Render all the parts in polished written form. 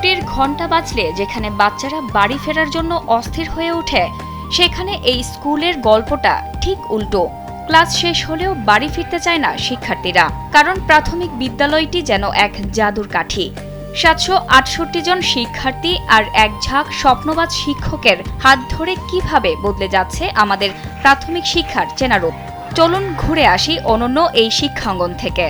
ছুটির ঘণ্টা বাজলে যেখানে বাচ্চারা বাড়ি ফেরার জন্য অস্থির হয়ে ওঠে, সেখানে এই স্কুলের গল্পটা ঠিক উল্টো। ক্লাস শেষ হলেও বাড়ি ফিরতে চায় না শিক্ষার্থীরা, কারণ প্রাথমিক বিদ্যালয়টি যেন এক জাদুর কাঠি। 768 জন শিক্ষার্থী আর এক ঝাঁক স্বপ্নবাজ শিক্ষকের হাত ধরে কিভাবে বদলে যাচ্ছে আমাদের প্রাথমিক শিক্ষার চেনা রূপ। চলুন ঘুরে আসি অনন্য এই শিক্ষাঙ্গন থেকে।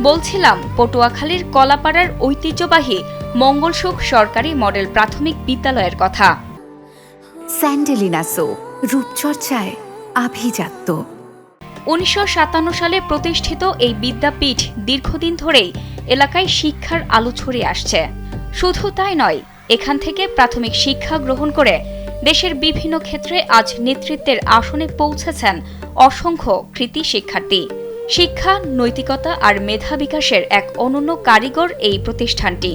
বলছিলাম পটুয়াখালীর কলাপাড়ার ঐতিহ্যবাহী মঙ্গলসুখ সরকারি মডেল প্রাথমিক বিদ্যালয়ের কথা। স্যান্ডেলিনা সো, রূপচর্চায় আভিজাত্য। 1957 সালে প্রতিষ্ঠিত এই বিদ্যাপীঠ দীর্ঘদিন ধরেই এলাকায় শিক্ষার আলো ছড়িয়ে আসছে। শুধু তাই নয়, এখান থেকে প্রাথমিক শিক্ষা গ্রহণ করে দেশের বিভিন্ন ক্ষেত্রে আজ নেতৃত্বের আসনে পৌঁছেছেন অসংখ্য কৃতী শিক্ষার্থী। শিক্ষা, নৈতিকতা আর মেধা বিকাশের এক অনন্য কারিগর এই প্রতিষ্ঠানটি।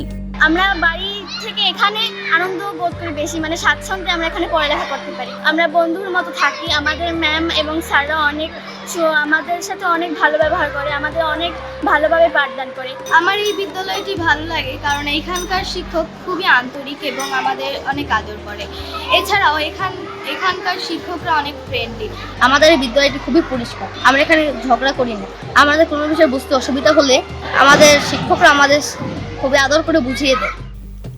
আমরা বাড়ি থেকে এখানে আনন্দ বোধ করি বেশি, স্বাচ্ছন্দ্যে আমরা এখানে পড়ালেখা করতে পারি। আমরা বন্ধুর মতো থাকি। আমাদের ম্যাম এবং স্যাররা আমাদের সাথে অনেক ভালো ব্যবহার করে, আমাদের অনেক ভালোভাবে পাঠদান করে। আমার এই বিদ্যালয়টি ভালো লাগে কারণ এখানকার শিক্ষক খুবই আন্তরিক এবং আমাদের অনেক আদর করে। এছাড়াও এখানকার শিক্ষকরা অনেক ফ্রেন্ডলি। আমাদের এই বিদ্যালয়টি খুবই পরিষ্কার। আমরা এখানে ঝগড়া করি না। আমাদের কোনো বিষয় বুঝতে অসুবিধা হলে আমাদের শিক্ষকরা আমাদের খুবই আদর করে বুঝিয়ে দেয়।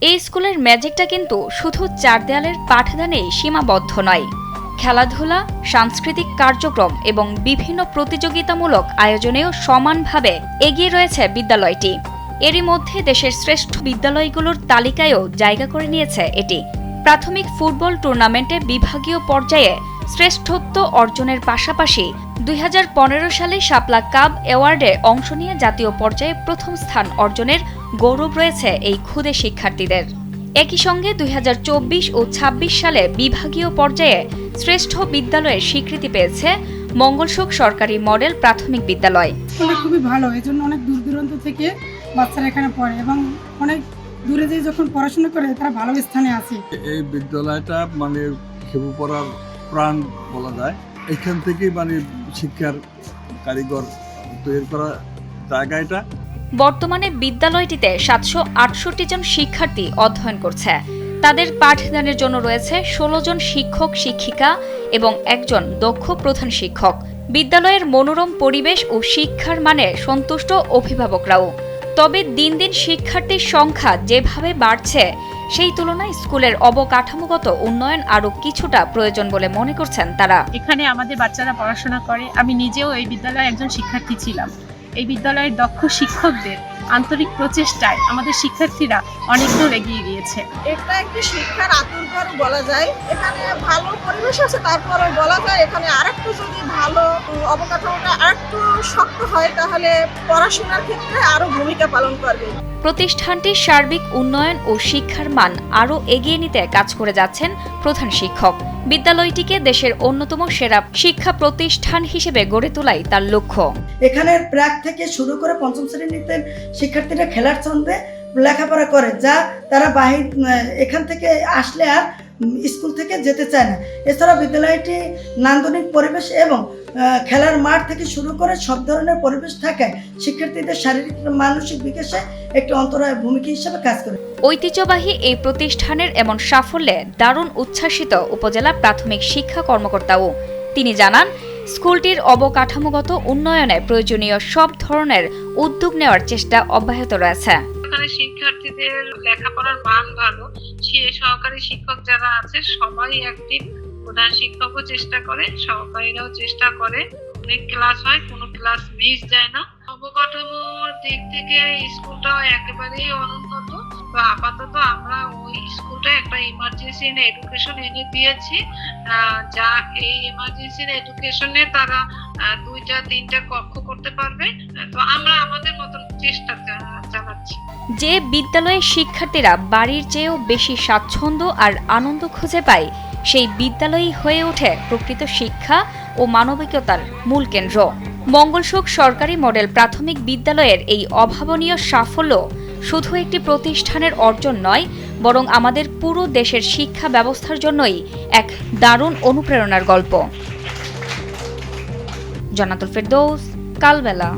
এই স্কুলের ম্যাজিকটা কিন্তু শুধু চার দেয়ালের পাঠদানেই সীমাবদ্ধ নয়। খেলাধুলা, সাংস্কৃতিক কার্যক্রম এবং বিভিন্ন প্রতিযোগিতামূলক আয়োজনেও সমানভাবে এগিয়ে রয়েছে বিদ্যালয়টি। এরই মধ্যে দেশের শ্রেষ্ঠ বিদ্যালয়গুলোর তালিকায়ও জায়গা করে নিয়েছে এটি। প্রাথমিক ফুটবল টুর্নামেন্টে বিভাগীয় পর্যায়ে শ্রেষ্ঠত্ব অর্জনের পাশাপাশি 2015 সালে শাপলা কাপ অ্যাওয়ার্ডে অংশ নিয়ে জাতীয় পর্যায়ে প্রথম স্থান অর্জনের গৌরব রয়েছে এই ক্ষুদে শিক্ষার্থীদের। একই সঙ্গে 2024 ও 26 সালে বিভাগীয় পর্যায়ে শ্রেষ্ঠ বিদ্যালয়ের স্বীকৃতি পেয়েছে মঙ্গলসুখ সরকারি মডেল প্রাথমিক বিদ্যালয়। খুবই ভালো, এই জন্য অনেক দূর দূরান্ত থেকে বাচ্চারা এখানে পড়ে এবং অনেক দূরে যেয়ে যখন পড়াশোনা করে তারা ভালো স্থানে আছে। এই বিদ্যালয়টা খেবু পড়ার প্রাণ বলা যায়। এখান থেকেই শিক্ষার কারিগর তৈরি করা জায়গা এটা। বর্তমানে বিদ্যালয়টিতে 768 জন শিক্ষার্থী অধ্যয়ন করছে। তাদের পাঠদানের জন্য রয়েছে 16 জন শিক্ষক শিক্ষিকা এবং একজন দক্ষ প্রধান শিক্ষক। বিদ্যালয়ের মনোরম পরিবেশ ও শিক্ষার মানে সন্তুষ্ট অভিভাবকরাও। তবে দিন দিন শিক্ষার্থীর সংখ্যা যেভাবে বাড়ছে, সেই তুলনায় স্কুলের অবকাঠামোগত উন্নয়ন আরও কিছুটা প্রয়োজন বলে মনে করছেন তারা। এখানে আমাদের বাচ্চারা পড়াশোনা করে। আমি নিজেও এই বিদ্যালয়ে একজন শিক্ষার্থী ছিলাম। এই বিদ্যালয়ের দক্ষ শিক্ষকদের আন্তরিক প্রচেষ্টায় আমাদের শিক্ষার্থীরা অনেক দূর এগিয়ে গিয়েছে। এটা একটি শিক্ষার আতুরঘর বলা যায়। এখানে ভালো পরিবেশ আছে, তারপরে বলা যায় এখানে আরেকটু যদি ভালো অবকাঠামোটা আরেকটু শক্ত হয় তাহলে পড়াশোনার ক্ষেত্রে আরো ভূমিকা পালন করবে। প্রতিষ্ঠানটির সার্বিক উন্নয়ন ও শিক্ষার মান আরও এগিয়ে নিতে কাজ করে যাচ্ছেন প্রধান শিক্ষক। বিদ্যালয়টিকে দেশের অন্যতম সেরা শিক্ষা প্রতিষ্ঠান হিসেবে গড়ে তোলাই তার লক্ষ্য। এখানে প্রাক থেকে শুরু করে পঞ্চম শ্রেণীতে শিক্ষার্থীরা খেলার ছন্দে লেখাপড়া করে, যা তারা এখান থেকে আসলে আর স্কুল থেকে যেতে চায় না। এছাড়া বিদ্যালয়টি নান্দনিক পরিবেশ এবং খেলার মাঠ থেকে শুরু করে সব ধরনের পরিবেশ থাকায় শিক্ষার্থীদের শারীরিক মানসিক বিকাশে একটি অন্তরায় ভূমিকা হিসেবে কাজ করে। ঐতিহ্যবাহী এই প্রতিষ্ঠানের এমন সাফল্যে দারুণ উচ্ছ্বাসিত উপজেলা প্রাথমিক শিক্ষা কর্মকর্তাও। তিনি জানান, স্কুলটির অবকাঠামোগত উন্নয়নে প্রয়োজনীয় সব ধরনের উদ্যোগ নেওয়ার চেষ্টা অব্যাহত রয়েছে। শিক্ষার্থীদের লেখাপড়ার মান ভালো, সহকারী শিক্ষক যারা আছে সবাই অ্যাক্টিভ। প্রধান শিক্ষকও চেষ্টা করে, সহকারীরাও চেষ্টা করে। অনেক ক্লাস হয়, কোনো ক্লাস মিস যায় না। অবকাঠামোর দিক থেকে স্কুলটাও একেবারেই অনুন্নত। তো আপাতত আমরা ওই স্কুলটা একটা ইমার্জেন্সি এডুকেশন এনে দিয়েছি, যা এই ইমার্জেন্সি এডুকেশনে তারা 2-3টা কক্ষ করতে পারবে। তো আমরা আমাদের মতন চেষ্টা চালাচ্ছি। যে বিদ্যালয়ের শিক্ষার্থীরা বাড়ির চেয়েও বেশি স্বাচ্ছন্দ্য আর আনন্দ খুঁজে পায়, সেই বিদ্যালয়ই হয়ে ওঠে প্রকৃত শিক্ষা ও মানবিকতার মূল কেন্দ্র। মঙ্গলসুখ সরকারি মডেল প্রাথমিক বিদ্যালয়ের এই অভাবনীয় সাফল্য শুধু একটি প্রতিষ্ঠানের অর্জন নয়, বরং আমাদের পুরো দেশের শিক্ষা ব্যবস্থার জন্যই এক দারুণ অনুপ্রেরণার গল্প। জান্নাতুল ফেরদৌস, কালবেলা।